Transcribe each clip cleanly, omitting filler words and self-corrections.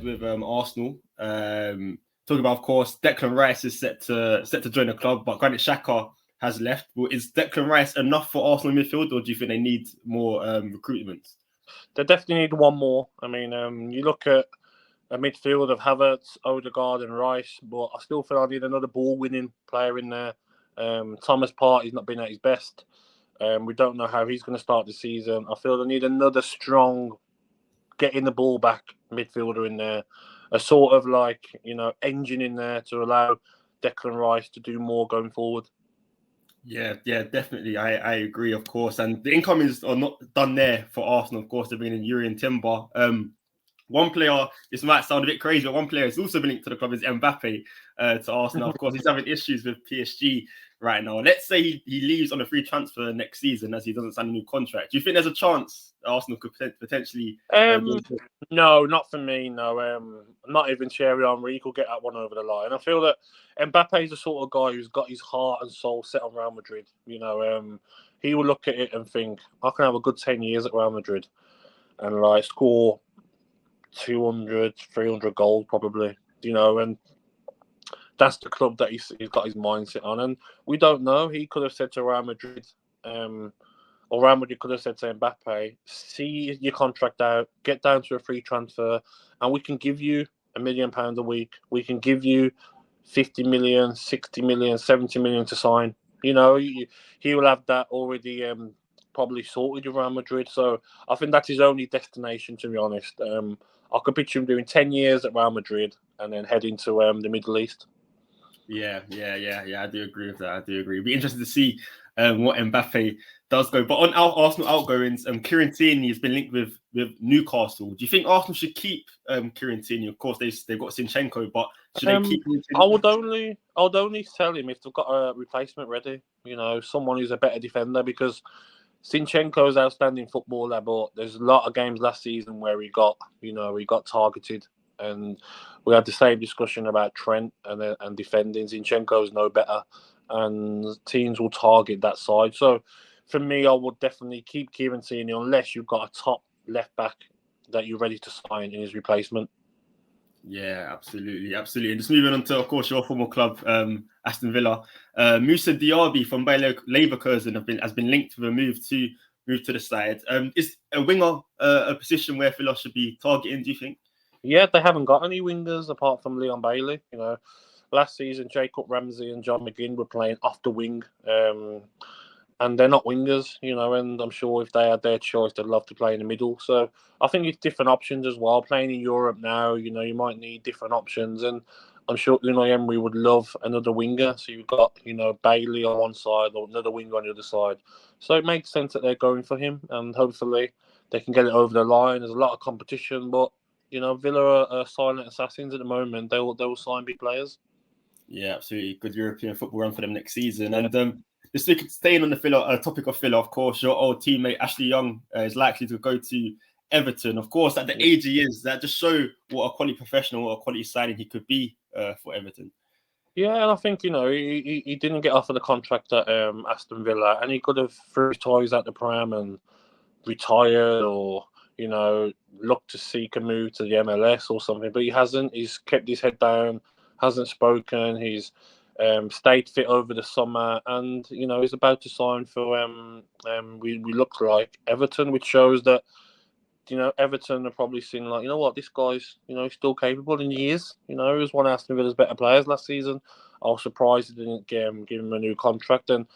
head with Arsenal. Talking about, of course, Declan Rice is set to join the club, but Granit Xhaka has left. Well, is Declan Rice enough for Arsenal midfield, or do you think they need more recruitment? They definitely need one more. I mean, you look at a midfield of Havertz, Odegaard, and Rice, but I still feel I need another ball-winning player in there. Thomas Partey's not been at his best. We don't know how he's going to start the season. I feel they need another strong, getting the ball back midfielder in there, a sort of engine in there to allow Declan Rice to do more going forward. Yeah, definitely. I agree, of course. And the incomings are not done there for Arsenal. Of course, they're bringing in Yuri Timber. One player, this might sound a bit crazy, but one player who's also been linked to the club is Mbappe to Arsenal. Of course, he's having issues with PSG right now. Let's say he leaves on a free transfer next season as he doesn't sign a new contract. Do you think there's a chance Arsenal could potentially... No, not for me, no. Not even Thierry Henry could get that one over the line. I feel that Mbappe is the sort of guy who's got his heart and soul set on Real Madrid. He will look at it and think, I can have a good 10 years at Real Madrid and score 200, 300 goals probably, and that's the club that he's got his mindset on. And we don't know. He could have said to Real Madrid, or Real Madrid could have said to Mbappe, see your contract out, get down to a free transfer, and we can give you £1 million a week. We can give you 50 million, 60 million, 70 million to sign. He will have that already probably sorted with Real Madrid. So I think that's his only destination, to be honest. I could picture him doing 10 years at Real Madrid and then heading to the Middle East. Yeah. I do agree with that. It'd be interesting to see what Mbappe does go. But on our Arsenal outgoings, Kieran Tierney has been linked with Newcastle. Do you think Arsenal should keep Kieran Tierney? Of course, they've got Zinchenko, but should they keep him? I would only sell him if they've got a replacement ready. Someone who's a better defender, because Zinchenko's outstanding footballer, but there's a lot of games last season where he got targeted, and we had the same discussion about Trent and defending. Zinchenko's no better, and teams will target that side. So for me, I would definitely keep Kieran Tierney unless you've got a top left back that you're ready to sign in his replacement. Yeah, absolutely. And just moving on to, of course, your former club, Aston Villa. Moussa Diaby from Bayer Leverkusen has been linked with a move to the side. Is a winger a position where Villa should be targeting, do you think? Yeah, they haven't got any wingers apart from Leon Bailey. Last season, Jacob Ramsey and John McGinn were playing off the wing. And they're not wingers, and I'm sure if they had their choice, they'd love to play in the middle. So I think it's different options as well. Playing in Europe now, you might need different options. And I'm sure Unai Emery would love another winger. So you've got, Bailey on one side or another winger on the other side. So it makes sense that they're going for him. And hopefully they can get it over the line. There's a lot of competition. But, Villa are silent assassins at the moment. They will sign big players. Yeah, absolutely. Good European football run for them next season. Yeah. And this week, staying on the topic of Villa, of course, your old teammate Ashley Young is likely to go to Everton. Of course, at the age he is, that just show what a quality professional, what a quality signing he could be for Everton. Yeah, and I think, he didn't get offered the contract at Aston Villa, and he could have threw his toys at the pram and retired or, looked to seek a move to the MLS or something, but he hasn't. He's kept his head down, hasn't spoken, he's stayed fit over the summer, and he's about to sign for we look like Everton, which shows that Everton are probably seeing this guy's he's still capable, and he is. He was one of Aston Villa's better players last season. I was surprised he didn't give him a new contract, and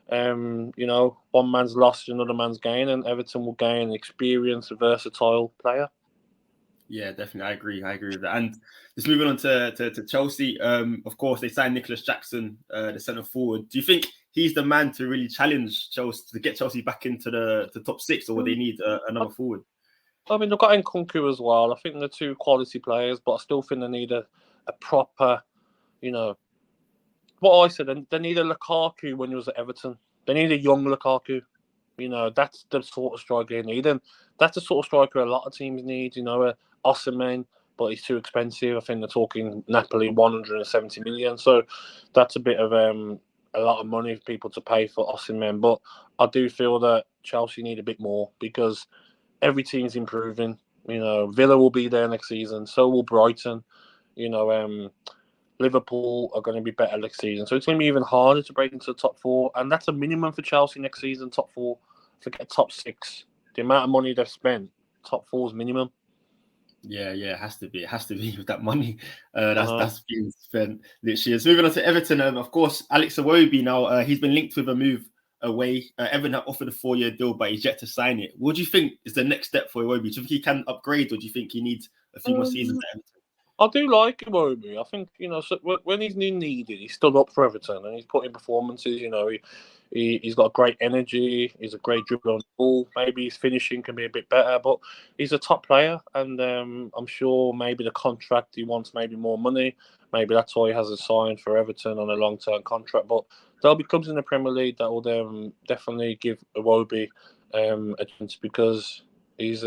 one man's loss, another man's gain, and Everton will gain an experienced, versatile player. Yeah, definitely. I agree with that. And just moving on to Chelsea, of course, they signed Nicholas Jackson, the centre forward. Do you think he's the man to really challenge Chelsea, to get Chelsea back into the top six, or would they need another forward? I mean, they've got Nkunku as well. I think they're two quality players, but I still think they need a proper, what I said, they need a Lukaku when he was at Everton. They need a young Lukaku. That's the sort of striker they need. And that's the sort of striker a lot of teams need, a Osimhen, but he's too expensive. I think they're talking Napoli 170 million. So that's a bit of a lot of money for people to pay for Osimhen. But I do feel that Chelsea need a bit more, because every team's improving. You know, Villa will be there next season. So will Brighton. You know, Liverpool are going to be better next season. So it's going to be even harder to break into the top four. And that's a minimum for Chelsea next season, top four. Forget top six. The amount of money they've spent, top four is minimum. Yeah, it has to be. It has to be with that money. That's being spent literally. It's moving on to Everton. Of course, Alex Iwobi now. He's been linked with a move away. Everton have offered a 4-year deal, but he's yet to sign it. What do you think is the next step for Iwobi? Do you think he can upgrade, or do you think he needs a few more seasons at Everton? I do like Iwobi. I think, you know, so when he's needed, he stood up for Everton and he's put in performances. You know, he's got great energy. He's a great dribbler on the ball. Maybe his finishing can be a bit better, but he's a top player. And I'm sure maybe the contract, he wants maybe more money. Maybe that's why he hasn't signed for Everton on a long-term contract. But there'll be clubs in the Premier League that will definitely give Iwobi a chance, because he's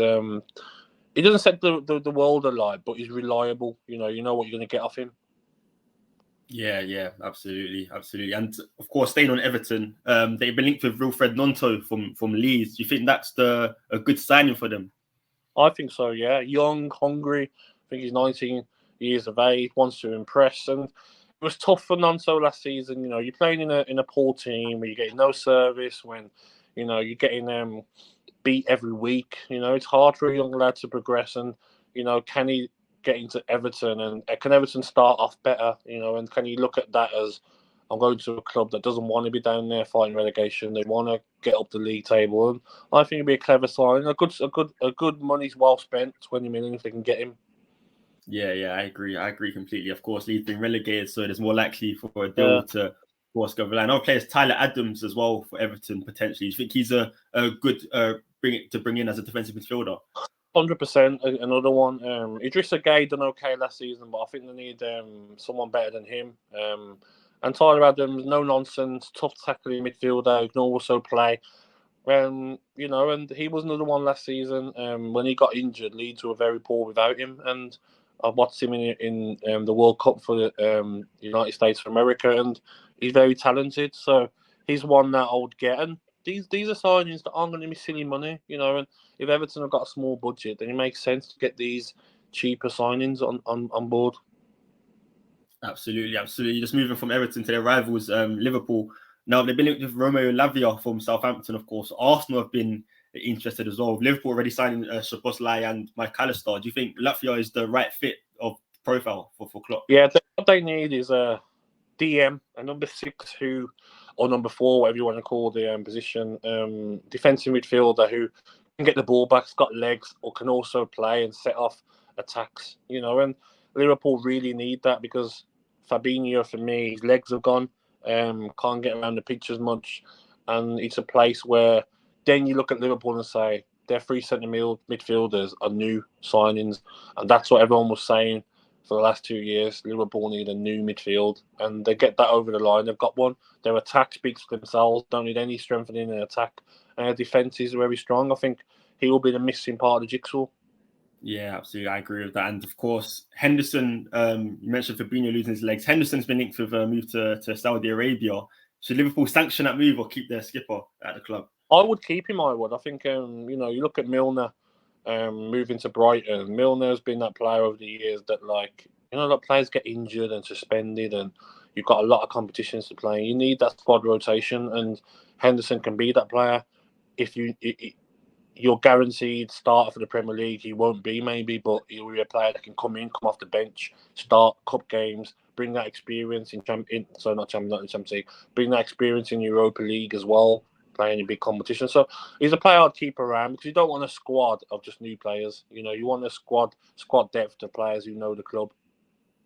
he doesn't set the world alight, but he's reliable. You know what you're going to get off him. Yeah, absolutely. And of course, staying on Everton, they've been linked with Wilfred Gnonto from Leeds. Do you think that's a good signing for them? I think so, yeah. Young, hungry. I think he's 19 years of age, wants to impress. And it was tough for Gnonto last season. You know, you're playing in a poor team where you're getting no service, when, you know, you're getting beat every week. You know, it's hard for a young lad to progress. And, you know, can he get into Everton, and can Everton start off better? You know, and can you look at that as, I'm going to a club that doesn't want to be down there fighting relegation. They want to get up the league table, and I think it'd be a clever sign. A good money's well spent. 20 million if they can get him. Yeah, I agree completely. Of course, Leeds been relegated, so there's more likely for a deal to, of course, go over line. Another player is Tyler Adams as well for Everton potentially. Do you think he's a good bring in as a defensive midfielder? 100%. Another one. Idrissa Gueye done okay last season, but I think they need someone better than him. And Tyler Adams, no nonsense, tough tackling midfielder who can also play. You know, and he was another one last season. When he got injured, Leeds were very poor without him. And I watched him in the World Cup for the United States of America, and he's very talented. So he's one that I would get. And these are signings that aren't going to be silly money, you know. And if Everton have got a small budget, then it makes sense to get these cheaper signings on board. Absolutely. Just moving from Everton to their rivals, Liverpool. Now they've been linked with Romeo Lavia from Southampton, of course. Arsenal have been interested as well. Liverpool already signing Szoboszlai and Mike Allister. Do you think Lavia is the right fit of profile for Klopp? Yeah, what they need is a DM, a number 6 or number 4, whatever you want to call the position, defensive midfielder who can get the ball back, has got legs, or can also play and set off attacks. You know, and Liverpool really need that, because Fabinho, for me, his legs have gone, can't get around the pitch as much, and it's a place where then you look at Liverpool and say their 3 centre midfielders are new signings, and that's what everyone was saying for the last 2 years. Liverpool need a new midfield, and they get that over the line. They've got one. Their attack speaks for themselves. Don't need any strengthening in attack. And their defence is very strong. I think he will be the missing part of the jigsaw. Yeah, absolutely. I agree with that. And of course, Henderson, you mentioned Fabinho losing his legs. Henderson's been linked with a move to Saudi Arabia. Should Liverpool sanction that move or keep their skipper at the club? I would keep him, I would. I think, you know, you look at Milner moving to Brighton. Milner's been that player over the years that, like, you know, that players get injured and suspended, and you've got a lot of competitions to play. You need that squad rotation, and Henderson can be that player. If you're guaranteed starter for the Premier League, he won't be maybe, but he'll be a player that can come off the bench, start cup games, bring that experience not in Champions League, bring that experience in Europa League as well, playing in big competition. So he's a player I'd keep around, because you don't want a squad of just new players. You know, you want a squad depth of players who know the club.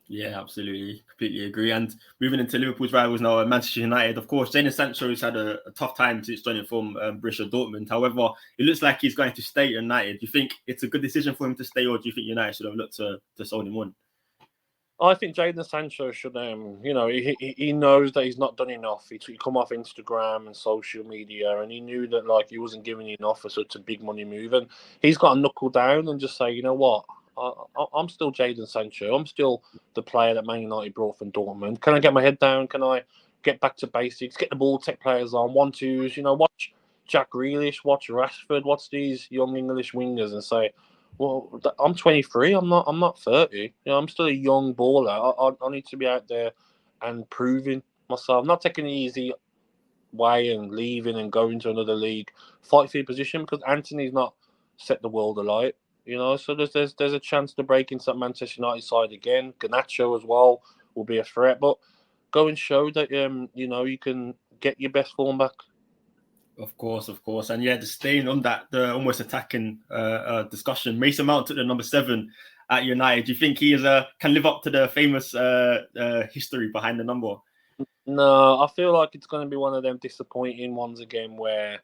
Yeah, absolutely. Completely agree. And moving into Liverpool's rivals now, Manchester United, of course, Jadon Sancho has had a tough time since joining from Borussia Dortmund. However, it looks like he's going to stay at United. Do you think it's a good decision for him to stay, or do you think United should have looked to sell him on? I think Jadon Sancho should, you know, he knows that he's not done enough. He come off Instagram and social media, and he knew that, like, he wasn't giving enough for such a big money move. And he's got to knuckle down and just say, you know what, I'm still Jadon Sancho. I'm still the player that Man United brought from Dortmund. Can I get my head down? Can I get back to basics? Get the ball, take players on 1-2s. You know, watch Jack Grealish, watch Rashford, watch these young English wingers, and say, Well, I'm 23. I'm not 30. I'm still a young baller. I need to be out there and proving myself. Not taking the easy way and leaving and going to another league. Fight for your position because Anthony's not set the world alight. So there's a chance to break into that Manchester United side again. Garnacho as well will be a threat, but go and show that you can get your best form back. Of course, and yeah, just staying on that the almost attacking discussion. Mason Mount took the number 7 at United. Do you think he can live up to the famous history behind the number? No, I feel like it's going to be one of them disappointing ones again where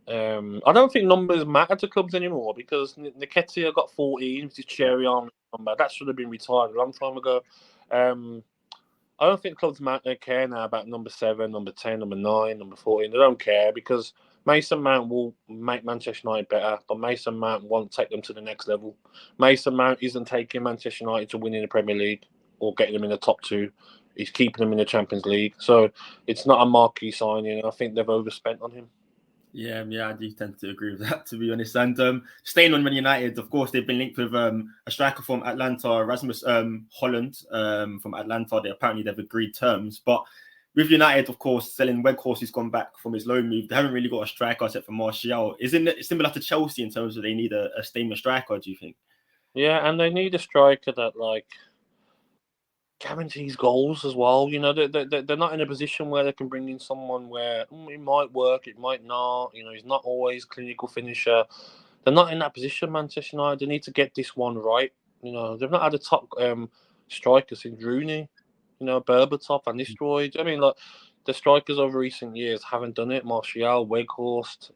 I don't think numbers matter to clubs anymore because Nketiah got 14, which is cherry on number. That should have been retired a long time ago. I don't think clubs care now about number 7, number 10, number 9, number 14. They don't care because Mason Mount will make Manchester United better, but Mason Mount won't take them to the next level. Mason Mount isn't taking Manchester United to winning the Premier League or getting them in the top 2. He's keeping them in the Champions League. So it's not a marquee signing. I think they've overspent on him. Yeah, I do tend to agree with that, to be honest. And staying on Man United, of course, they've been linked with a striker from Atlanta, Rasmus Holland from Atlanta. They've agreed terms. But with United, of course, selling Weghorst, who's gone back from his loan move, they haven't really got a striker except for Martial. Isn't it similar to Chelsea in terms of they need a statement striker, do you think? Yeah, and they need a striker that, guarantees goals as well. They're not in a position where they can bring in someone where it might work, it might not. He's not always clinical finisher. They're not in that position, Manchester United. They need to get this one right. They've not had a top striker since Rooney. Berbatov and Nistelrooy. I mean, the strikers over recent years haven't done it. Martial, Weghorst,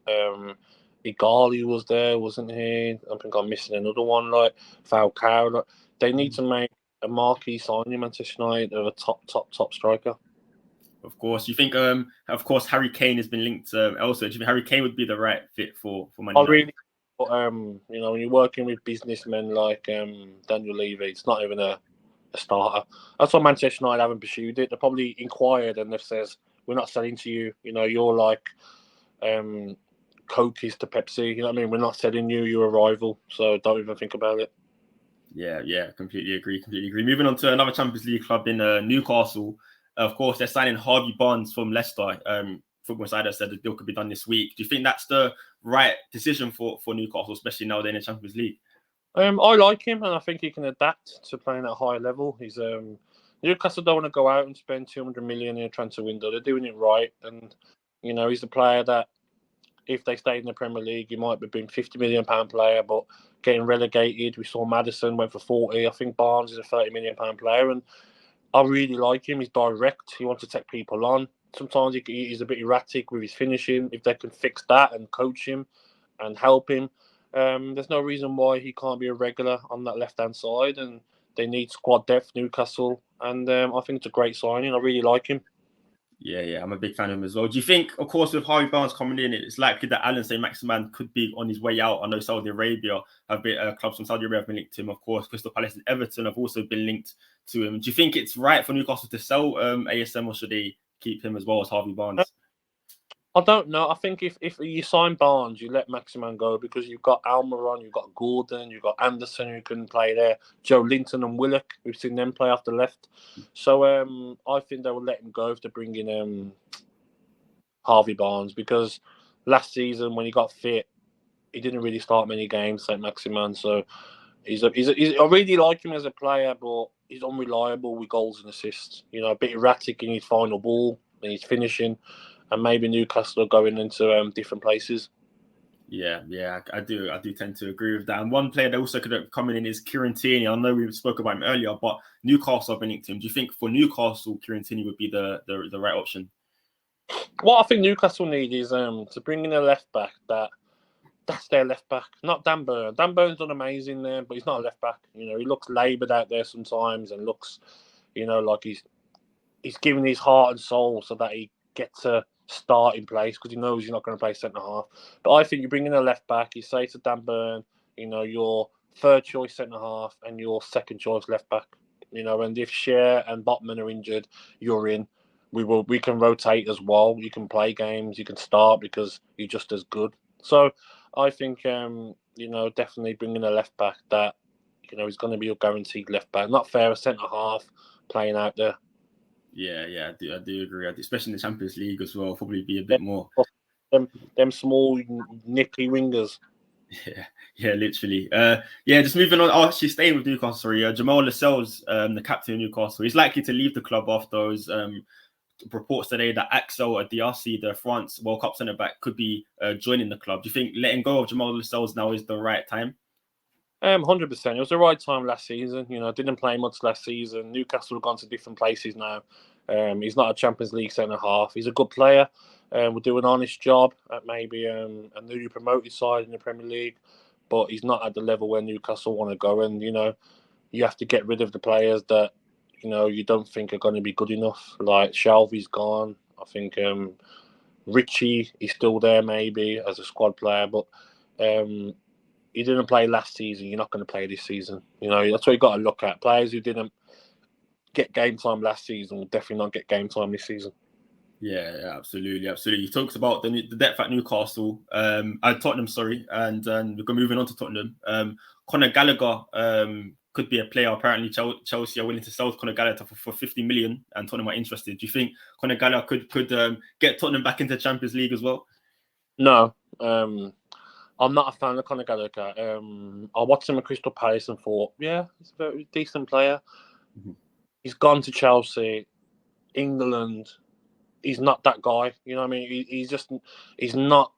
Igali was there, wasn't he? I think I'm missing another one, like Falcao. They need to make a marquee signing Manchester United of a top striker. Of course. You think, of course, Harry Kane has been linked elsewhere. Do you think Harry Kane would be the right fit for Man United? I really, when you're working with businessmen like Daniel Levy, it's not even a starter. That's why Manchester United haven't pursued it. They probably inquired and they've says, we're not selling to you. You're like Coke is to Pepsi. You know what I mean? We're not selling you. You're a rival. So don't even think about it. Yeah, completely agree. Moving on to another Champions League club in Newcastle. Of course, they're signing Harvey Barnes from Leicester. Football Insider said the deal could be done this week. Do you think that's the right decision for Newcastle, especially now they're in the Champions League? I like him, and I think he can adapt to playing at a high level. He's Newcastle don't want to go out and spend 200 million in a transfer window. They're doing it right, and he's a player that if they stayed in the Premier League, he might have been £50 million player, but getting relegated. We saw Maddison went for 40. I think Barnes is a £30 million player, and I really like him. He's direct. He wants to take people on. Sometimes he's a bit erratic with his finishing. If they can fix that and coach him and help him, there's no reason why he can't be a regular on that left-hand side. And they need squad depth, Newcastle. And I think it's a great signing. I really like him. Yeah, I'm a big fan of him as well. Do you think, of course, with Harvey Barnes coming in, it's likely that Alan Saint-Maximin could be on his way out? I know Saudi Arabia have been clubs from Saudi Arabia have been linked to him. Of course, Crystal Palace and Everton have also been linked to him. Do you think it's right for Newcastle to sell ASM, or should they keep him as well as Harvey Barnes? I don't know. I think if you sign Barnes, you let Maximan go because you've got Almiron, you've got Gordon, you've got Anderson who can play there, Joe Linton and Willock, we've seen them play off the left. So I think they will let him go if they bring in Harvey Barnes because last season when he got fit, he didn't really start many games, Saint-Maximin. So I really like him as a player, but he's unreliable with goals and assists. A bit erratic in his final ball and his finishing. And maybe Newcastle are going into different places. Yeah, I do tend to agree with that. And one player that also could have come in is Kieran Tierney. I know we spoke about him earlier, but Newcastle have been linked to him. Do you think for Newcastle, Kieran Tierney would be the right option? What I think Newcastle need is to bring in a left back that's their left back, not Dan Burn. Dan Burn's done amazing there, but he's not a left back. He looks laboured out there sometimes and looks, like he's giving his heart and soul so that he gets a starting place because he knows he's not going to play centre half. But I think you bring in a left back, you say to Dan Burn, your third choice centre half and your second choice left back. And if Cher and Botman are injured, you're in. We can rotate as well. You can play games, you can start because you're just as good. So I think definitely bringing a left back that, is going to be your guaranteed left back. Not fair a centre half playing out there. Yeah, I do agree. Especially in the Champions League as well, probably be a bit more. Them small nippy wingers. Yeah, literally. Just moving on. Oh, actually, staying with Newcastle. Sorry, Jamal Lascelles, the captain of Newcastle, he's likely to leave the club after those reports today that Axel Diassi, the France World Cup centre back, could be joining the club. Do you think letting go of Jamal Lascelles now is the right time? 100%. It was the right time last season. Didn't play much last season. Newcastle have gone to different places now. He's not a Champions League centre half. He's a good player. Will do an honest job at maybe a newly promoted side in the Premier League, but he's not at the level where Newcastle want to go. And you have to get rid of the players that you don't think are going to be good enough. Like Shelby's gone. I think Richie is still there maybe as a squad player, but he didn't play last season. You're not going to play this season. That's what you got to look at. Players who didn't get game time last season will definitely not get game time this season. Yeah, absolutely. You talked about the depth at Newcastle, Tottenham, sorry, and we're moving on to Tottenham. Conor Gallagher could be a player. Apparently, Chelsea are willing to sell Conor Gallagher for 50 million, and Tottenham are interested. Do you think Conor Gallagher could get Tottenham back into the Champions League as well? No, I'm not a fan of Conor Gallagher. I watched him at Crystal Palace and thought, yeah, he's a very decent player. Mm-hmm. He's gone to Chelsea, England. He's not that guy. You know what I mean? He's not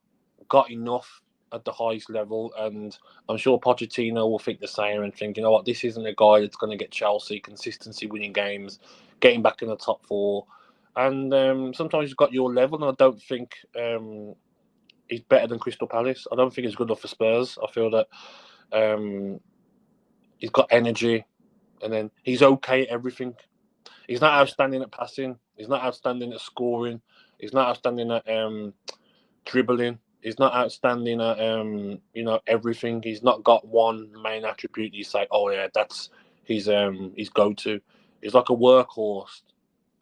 got enough at the highest level, and I'm sure Pochettino will think the same and think, what, this isn't a guy that's going to get Chelsea consistency, winning games, getting back in the top four. And sometimes he's got your level, and I don't think he's better than Crystal Palace. I don't think he's good enough for Spurs. I feel that he's got energy, and then he's okay at everything. He's not outstanding at passing. He's not outstanding at scoring. He's not outstanding at dribbling. He's not outstanding at everything. He's not got one main attribute you say, oh yeah, that's his go-to. He's like a workhorse,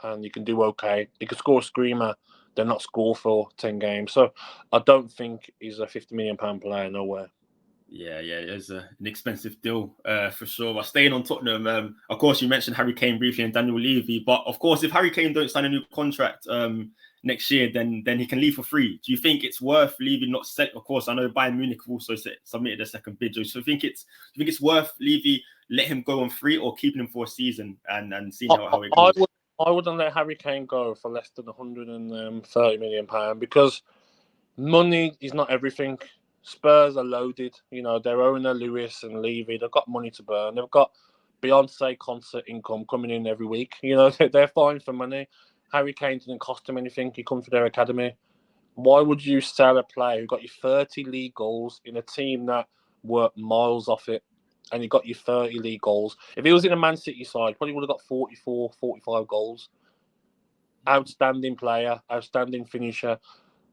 and you can do okay. He can score a screamer, then not score for 10 games. So I don't think he's a £50 million player nowhere. Yeah, it's an expensive deal for sure. But staying on Tottenham, of course, you mentioned Harry Kane briefly and Daniel Levy. But of course, if Harry Kane don't sign a new contract next year, then he can leave for free. Do you think it's worth Levy not set? Of course, I know Bayern Munich have also submitted a second bid. So do you think it's worth Levy let him go on free or keeping him for a season and seeing how it goes? I wouldn't let Harry Kane go for less than £130 million because money is not everything. Spurs are loaded. Their owner, Lewis and Levy, they've got money to burn. They've got Beyonce concert income coming in every week. They're fine for money. Harry Kane didn't cost them anything. He comes to their academy. Why would you sell a player who got you 30 league goals in a team that were miles off it, and you got you 30 league goals? If he was in a Man City side, probably would have got 44, 45 goals. Outstanding player, outstanding finisher.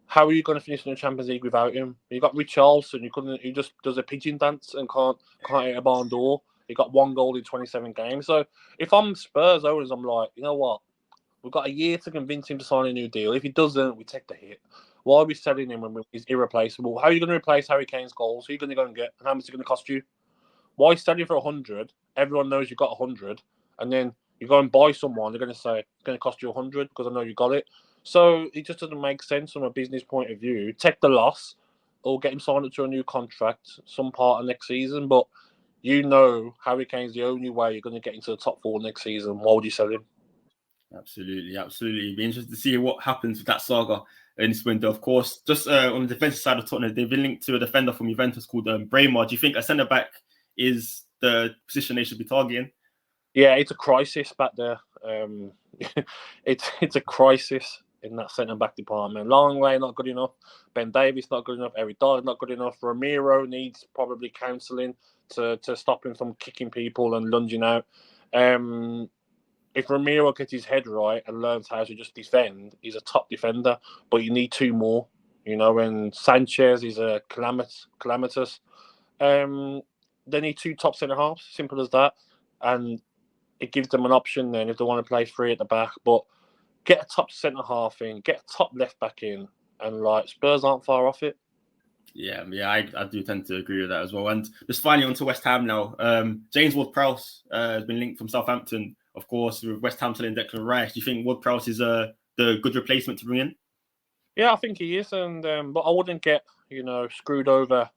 How are you going to finish in the Champions League without him? You got Richarlison, who just does a pigeon dance and can't hit a barn door. He got 1 goal in 27 games. So if I'm Spurs owners, I'm like, you know what? We've got a year to convince him to sign a new deal. If he doesn't, we take the hit. Why are we selling him when he's irreplaceable? How are you going to replace Harry Kane's goals? Who are you going to go and get? And how much is it going to cost you? Why sell him for 100? Everyone knows you've got 100. And then you go and buy someone, they're going to say, it's going to cost you 100 because I know you got it. So it just doesn't make sense from a business point of view. Take the loss or get him signed up to a new contract some part of next season. But Harry Kane's the only way you're going to get into the top 4 next season. Why would you sell him? Absolutely. It'd be interesting to see what happens with that saga in this window. Of course, just on the defensive side of Tottenham, they've been linked to a defender from Juventus called Bremer. Do you think a centre-back is the position they should be targeting? Yeah, it's a crisis back there. It's a crisis in that centre-back department. Longley not good enough. Ben Davies not good enough. Eric Dyer not good enough. Romero needs probably counselling to stop him from kicking people and lunging out. If Romero gets his head right and learns how to just defend, he's a top defender. But you need 2 more, and Sanchez is a calamitous. They need 2 top centre-halves, simple as that. And it gives them an option then if they want to play 3 at the back. But get a top centre-half in, get a top left-back in, and Spurs aren't far off it. Yeah, I do tend to agree with that as well. And just finally onto West Ham now. James Ward-Prowse has been linked from Southampton, of course, with West Ham selling Declan Rice. Do you think Ward-Prowse is the good replacement to bring in? Yeah, I think he is, and but I wouldn't get screwed over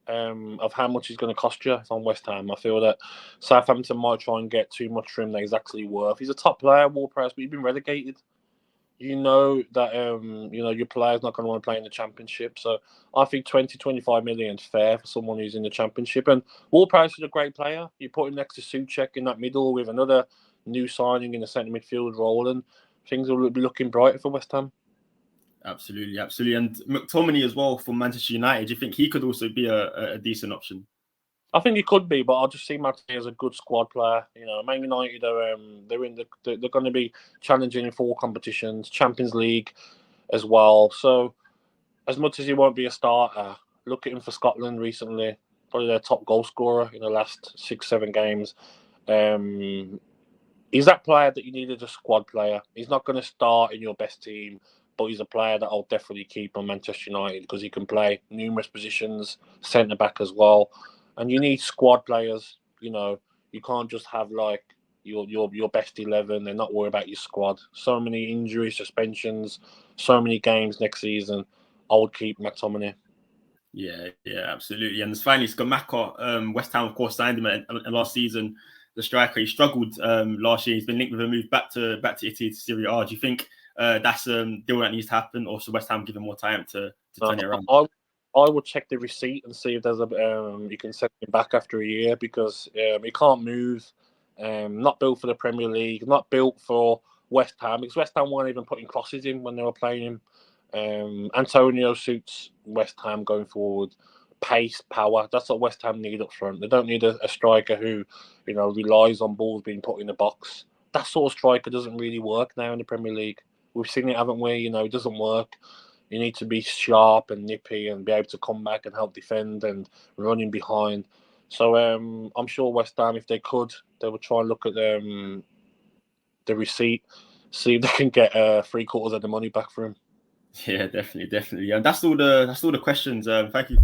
of how much he's going to cost you on West Ham. I feel that Southampton might try and get too much for him that he's actually worth. He's a top player, Ward-Prowse, but he's been relegated. You know that your player's not going to want to play in the Championship. So I think 20-25 million is fair for someone who's in the Championship. And Ward-Prowse is a great player. You put him next to Souček in that middle with another new signing in the centre midfield role, and things will be looking brighter for West Ham. Absolutely, absolutely. And McTominay as well from Manchester United. Do you think he could also be a decent option? I think he could be, but I just see Mate as a good squad player. Man United are they're going to be challenging in 4 competitions, Champions League as well. So as much as he won't be a starter, look at him for Scotland recently. Probably their top goal scorer in the last 6-7 games. He's that player that you need as a squad player. He's not going to start in your best team, but he's a player that I'll definitely keep on Manchester United because he can play numerous positions, centre back as well. And you need squad players. You can't just have like your best 11 and not worry about your squad. So many injuries, suspensions, so many games next season. I would keep McTominay. Yeah, absolutely. And finally, Scamacca, West Ham, of course, signed him last season. The striker, he struggled last year. He's been linked with a move back to Italy to Serie A. Do you think that's a deal that needs to happen, or should West Ham give him more time to turn it around? I would check the receipt and see if there's you can send him back after a year because he can't move. Not built for the Premier League, not built for West Ham because West Ham weren't even putting crosses in when they were playing him. Antonio suits West Ham going forward. Pace, power. That's what West Ham need up front. They don't need a striker who, relies on balls being put in the box. That sort of striker doesn't really work now in the Premier League. We've seen it, haven't we? It doesn't work. You need to be sharp and nippy and be able to come back and help defend and running behind. So I'm sure West Ham, if they could, they would try and look at the receipt, see if they can get 3/4 of the money back for him. Yeah, definitely. And that's all the questions. Thank you.